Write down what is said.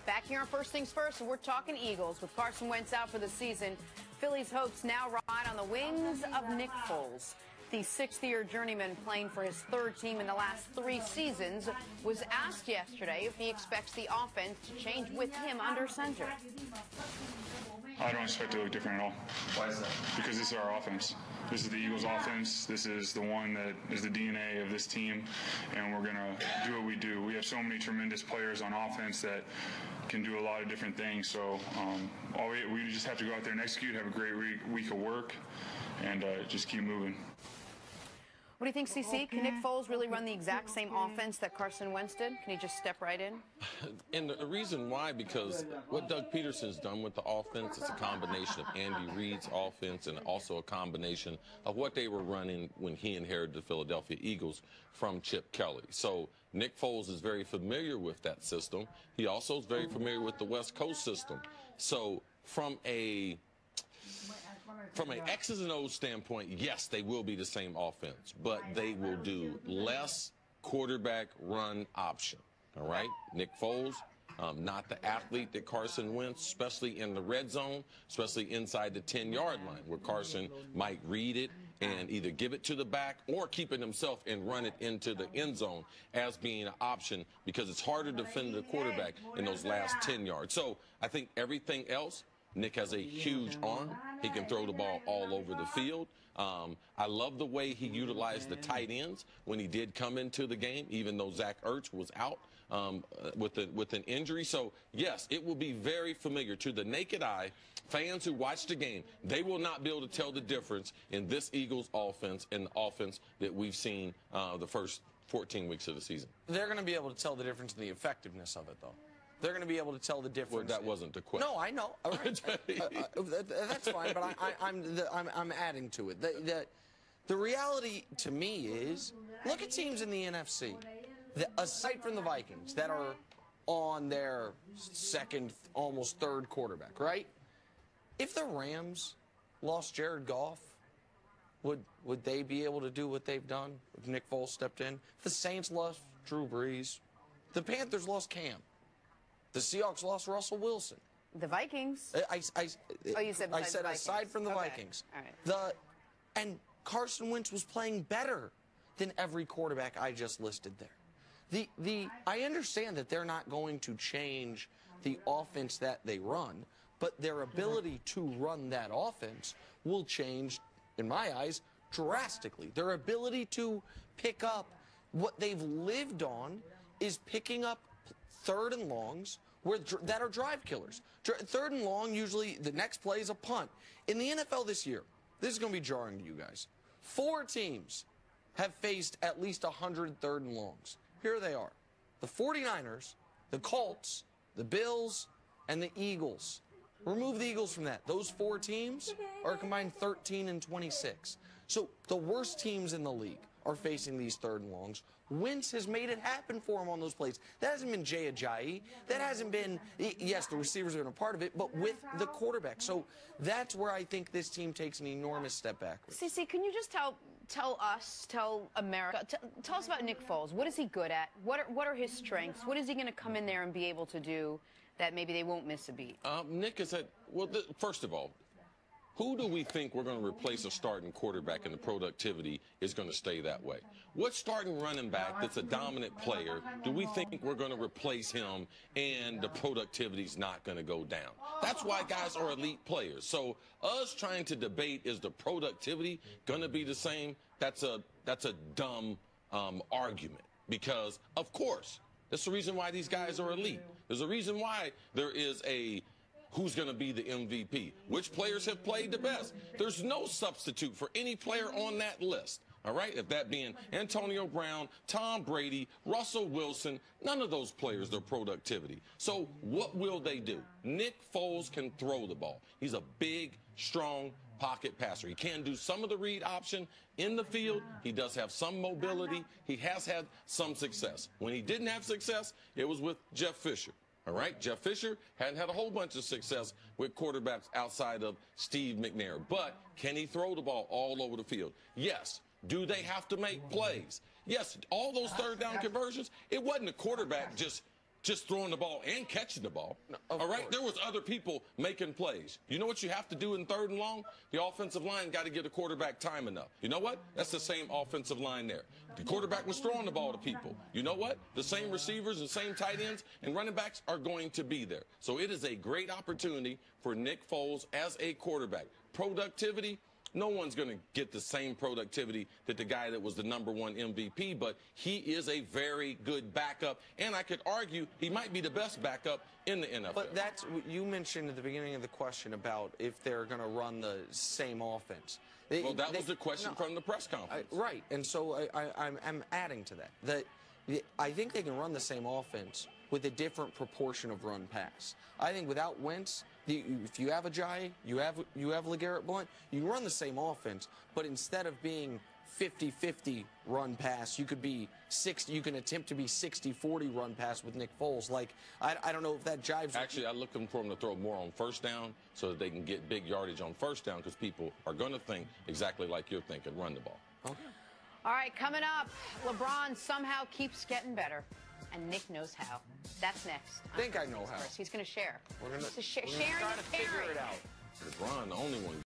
Back here on First Things First, and we're talking Eagles. With Carson Wentz out for the season, Philly's hopes now ride on the wings of Nick Foles. The sixth-year journeyman, playing for his third team in the last 3 seasons, was asked yesterday if he expects the offense to change with him under center. I don't expect it to look different at all. Why is that? Because this is our offense. This is the Eagles' offense. This is the one that is the DNA of this team, and we're going to do what we do. We have so many tremendous players on offense that can do a lot of different things. So we just have to go out there and execute, have a great week of work, and just keep moving. What do you think, CC? Can Nick Foles really run the exact same offense that Carson Wentz did? Can he just step right in? And the reason why, because what Doug Peterson's done with the offense is a combination of Andy Reid's offense and also a combination of what they were running when he inherited the Philadelphia Eagles from Chip Kelly. So Nick Foles is very familiar with that system. He also is very familiar with the West Coast system. So from an X's and O's standpoint, yes, they will be the same offense, but they will do less quarterback run option. All right? Nick Foles, not the athlete that Carson Wentz, especially in the red zone, especially inside the 10-yard line, where Carson might read it and either give it to the back or keep it himself and run it into the end zone as being an option, because it's harder to defend the quarterback in those last 10 yards. So I think everything else, Nick has a huge arm. He can throw the ball all over the field. I love the way he utilized the tight ends when he did come into the game, even though Zach Ertz was out with an injury. So, yes, it will be very familiar to the naked eye. Fans who watch the game, they will not be able to tell the difference in this Eagles offense and the offense that we've seen the first 14 weeks of the season. They're going to be able to tell the difference in the effectiveness of it, though. They're going to be able to tell the difference. Well, that wasn't the question. No, I know. That's fine, but I'm adding to it. The reality to me is, look at teams in the NFC, aside from the Vikings, that are on their second, almost third quarterback, right? If the Rams lost Jared Goff, would they be able to do what they've done if Nick Foles stepped in? If the Saints lost Drew Brees, the Panthers lost Cam. The Seahawks lost Russell Wilson. The Vikings. You said I said the aside from the Vikings. All right. And Carson Wentz was playing better than every quarterback I just listed there. I understand that they're not going to change the offense that they run, but their ability to run that offense will change, in my eyes, drastically. Their ability to pick up what they've lived on is picking up third and longs that are drive killers. Third and long, usually the next play is a punt. In the NFL this year, this is going to be jarring to you guys. 4 teams have faced at least 100 third and longs. Here they are: the 49ers, the Colts, the Bills, and the Eagles. Remove the Eagles from that. Those 4 teams are combined 13 and 26. So the worst teams in the league are facing these third and longs. Wentz has made it happen for him on those plays. That hasn't been Jay Ajayi. That hasn't been, yes, the receivers have been a part of it, but with the quarterback. So that's where I think this team takes an enormous step backwards. CC, can you just tell America, tell us about Nick Foles. What is he good at? What are his strengths? What is he going to come in there and be able to do that maybe they won't miss a beat? Nick is at, well, first of all, who do we think we're going to replace a starting quarterback and the productivity is going to stay that way? What starting running back that's a dominant player do we think we're going to replace him and the productivity's not going to go down? That's why guys are elite players. So us trying to debate is the productivity going to be the same, that's a dumb argument, because, of course, that's the reason why these guys are elite. There's a reason why there is a who's going to be the MVP, which players have played the best. There's no substitute for any player on that list, all right? If that being Antonio Brown, Tom Brady, Russell Wilson, none of those players, their productivity. So what will they do? Nick Foles can throw the ball. He's a big, strong pocket passer. He can do some of the read option in the field. He does have some mobility. He has had some success. When he didn't have success, it was with Jeff Fisher. All right, Jeff Fisher hadn't had a whole bunch of success with quarterbacks outside of Steve McNair. But can he throw the ball all over the field? Yes. Do they have to make plays? Yes. All those third down conversions, it wasn't the quarterback just just throwing the ball and catching the ball. No, all right? course. There was other people making plays. You know what you have to do in 3rd and long? The offensive line got to get a quarterback time enough. You know what? That's the same offensive line there. The quarterback was throwing the ball to people. You know what? The same receivers and same tight ends and running backs are going to be there. So it is a great opportunity for Nick Foles as a quarterback. Productivity, no one's going to get the same productivity that the guy that was the #1 MVP, but he is a very good backup, and I could argue he might be the best backup in the NFL. But that's you mentioned at the beginning of the question about if they're going to run the same offense. Well, that was the question from the press conference. Right, and so I'm adding to that. I think they can run the same offense with a different proportion of run pass. I think without Wentz, if you have Ajayi, you have LeGarrette Blount, you run the same offense, but instead of being 50-50 run pass, you could be 60. You can attempt to be 60-40 run pass with Nick Foles. Like I don't know if that jives. Actually, I look for him to throw more on 1st down so that they can get big yardage on 1st down because people are going to think exactly like you're thinking, run the ball. Okay. All right, coming up, LeBron somehow keeps getting better, and Nick knows how. That's next. I think I know how. He's going to share. We're going to sharing try and to figure caring. it out. LeBron, the only one